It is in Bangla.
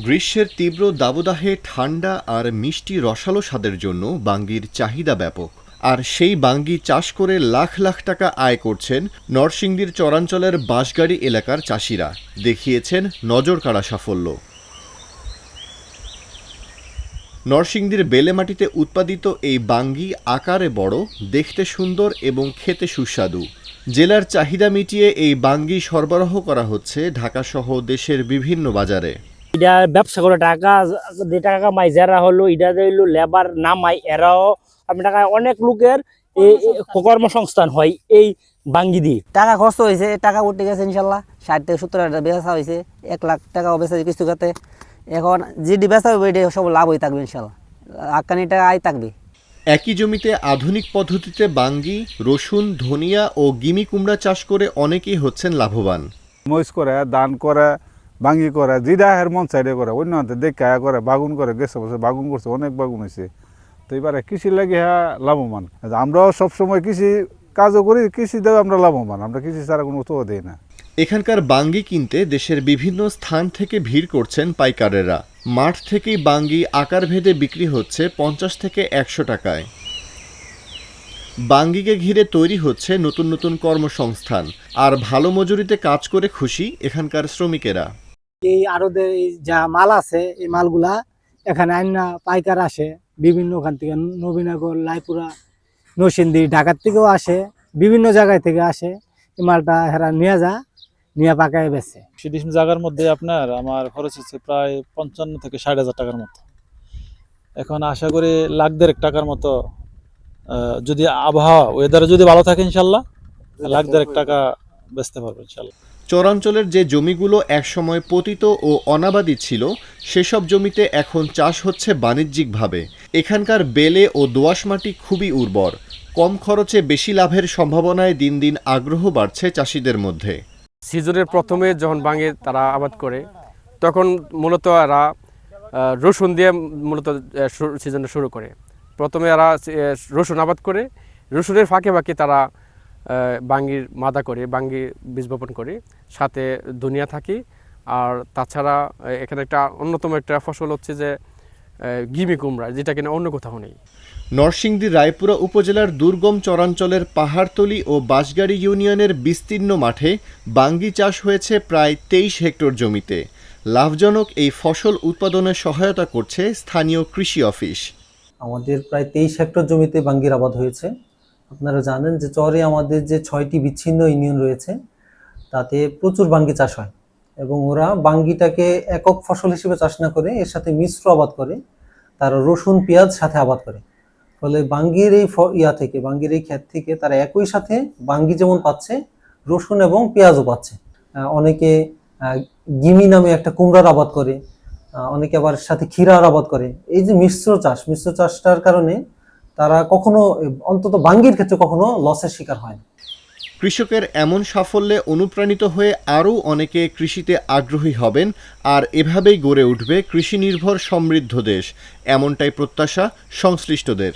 গ্রীষ্মের তীব্র দাবদাহে ঠান্ডা আর মিষ্টি রসালো স্বাদের জন্য বাঙ্গির চাহিদা ব্যাপক। আর সেই বাঙ্গি চাষ করে লাখ লাখ টাকা আয় করছেন নরসিংদীর চরাঞ্চলের বাঁশগাড়ি এলাকার চাষিরা। দেখিয়েছেন নজরকাড়া সাফল্য। নরসিংদীর বেলেমাটিতে উৎপাদিত এই বাঙ্গি আকারে বড়, দেখতে সুন্দর এবং খেতে সুস্বাদু। জেলার চাহিদা মিটিয়ে এই বাঙ্গি সরবরাহ করা হচ্ছে ঢাকাসহ দেশের বিভিন্ন বাজারে। এটা ব্যবসা করে টাকা যে টাকা কামাই যারা হলো এটা হইলো লেবার নামাই, এরাও আমি টাকা অনেক লোকের কর্মসংস্থান হয় এই বাঙ্গি দিয়ে। টাকা খরচ হয়েছে, টাকা উঠে গেছে ইনশাল্লাহ 60 থেকে 70 বেচা হয়েছে, 1 লাখ টাকা বেচা কিছু খাতে। এখন যেটি বেচা হবে এটা সব লাভ হয়ে থাকবে ইনশাল্লাহ, আকানি টাকা আয় থাকবে। একই জমিতে আধুনিক পদ্ধতিতে বাঙ্গি, রসুন, ধনিয়া ও গিমি কুমড়া চাষ করে অনেকেই হচ্ছেন লাভবান। মরিচ করে, ধান করে, বাঙ্গি করে, যেটা হের মন সাইডে করে, অন্য হাতে দেখে করে, বাগুন করে, গেছে বছর বাগুন করছে, অনেক বাগুন হয়েছে। তো এবারে কৃষি লাগে হ্যাঁ লাভবান। আমরাও সবসময় কৃষি কাজও করি, কৃষি দেবে আমরা লাভবান, আমরা কৃষি ছাড়া কোনো উৎসাহ দিই না। এখানকার বাঙ্গি কিনতে দেশের বিভিন্ন স্থান থেকে ভিড় করছেন পাইকারেরা। মাঠ থেকেই বাঙ্গি আকার ভেদে বিক্রি হচ্ছে 50 থেকে 100 টাকায়। বাঙ্গিকে ঘিরে তৈরি হচ্ছে নতুন নতুন কর্মসংস্থান, আর ভালো মজুরিতে কাজ করে খুশি এখানকার শ্রমিকেরা। এই আড়তে যা মাল আছে এই মালগুলা এখানে আইনা পাইকার আসে বিভিন্ন ওখান থেকে, নবীনগর, লাইপুরা, নরসিংদী, ঢাকার থেকেও আসে, বিভিন্ন জায়গায় থেকে আসে। এই মালটা হেরা নিয়ে নিয়ে পাকায় বেছে। 30 জায়গার মধ্যে আপনার আমার খরচ হচ্ছে প্রায় 55 থেকে 60,000 টাকার মতো। এখন আশা করি লাখ দেড়েক টাকার মতো, যদি আবহাওয়া ওয়েদার যদি ভালো থাকে ইনশাল্লাহ লাখ দেড়েক টাকা বেচতে পারবো ইনশাল্লাহ। চরাঞ্চলের যে জমিগুলো একসময় পতিত ও অনাবাদি ছিল, সেসব জমিতে এখন চাষ হচ্ছে বাণিজ্যিকভাবে। এখানকার বেলে ও দোআঁশ মাটি খুবই উর্বর। কম খরচে বেশি লাভের সম্ভাবনায় দিন দিন আগ্রহ বাড়ছে চাষিদের মধ্যে। সিজনের প্রথমে যখন বাঙ্গি তারা আবাদ করে, তখন মূলত এরা রসুন দিয়ে মূলত সিজনটা শুরু করে। প্রথমে এরা রসুন আবাদ করে, রসুনের ফাঁকে ফাঁকে তারা বাঙ্গির মাদা করে, বাঙ্গি বীজ বপন করে, সাথে ধনিয়া থাকে। আর তাছাড়া এখানে একটা অন্যতম একটা ফসল হচ্ছে যে গিমি কুমড়া, যেটা কিনা অন্য কোথাও নেই। নরসিংদী রায়পুরা উপজেলার দুর্গম চরাঞ্চলের পাহাড়তলি ও বাঁশগাড়ি ইউনিয়নের বিস্তীর্ণ মাঠে বাঙ্গি চাষ হয়েছে প্রায় 23 হেক্টর জমিতে। লাভজনক এই ফসল উৎপাদনে সহায়তা করছে স্থানীয় কৃষি অফিস। আমাদের প্রায় 23 হেক্টর জমিতে বাঙ্গির আবাদ হয়েছে। আপনারা জানেন যে চরে আমাদের যে 6টি বিচ্ছিন্ন ইউনিয়ন রয়েছে, তাতে প্রচুর বাঙ্গি চাষ হয় এবং ওরা বাঙ্গিটাকে একক ফসল হিসেবে চাষ না করে এর সাথে মিশ্র আবাদ করে, তারা রসুন, পেঁয়াজ সাথে আবাদ করে। ফলে বাঙ্গির এই বাঙ্গির এই ক্ষেত থেকে তারা একই সাথে বাঙ্গি যেমন পাচ্ছে, রসুন এবং পেঁয়াজও পাচ্ছে। অনেকে গিমি নামে একটা কুমড়ার আবাদ করে, অনেকে আবার সাথে ক্ষীরার আবাদ করে। এই যে মিশ্র চাষটার কারণে তারা কখনো, অন্তত বাঙ্গির ক্ষেত্রে কখনো লসের শিকার হয় না। কৃষকের এমন সাফল্যে অনুপ্রাণিত হয়ে আরও অনেকে কৃষিতে আগ্রহী হবেন, আর এভাবেই গড়ে উঠবে কৃষি নির্ভর সমৃদ্ধ দেশ, এমনটাই প্রত্যাশা সংশ্লিষ্টদের।